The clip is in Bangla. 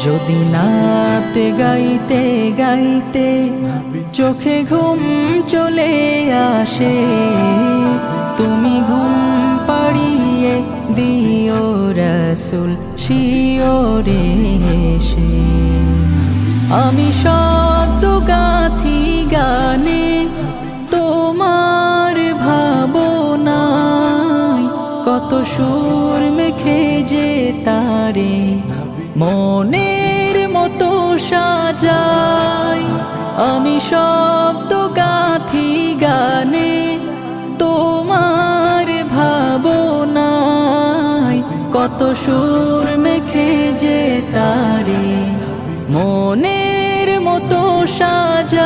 যদি নাতে গাইতে গাইতে চোখে ঘুম চলে আসে, তুমি ঘুম পাড়িয়ে দিও রাসূল শিওরে এসে। আমি শব্দ গাথি গানে তোমার ভাবনায়, কত সুর মেখে যে তারে মনের মতো সাজাই। আমি শব্দ গাথি গানে তোমার ভাবনায়, কত সুর মেখে যে তারে মনের মতো সাজাই।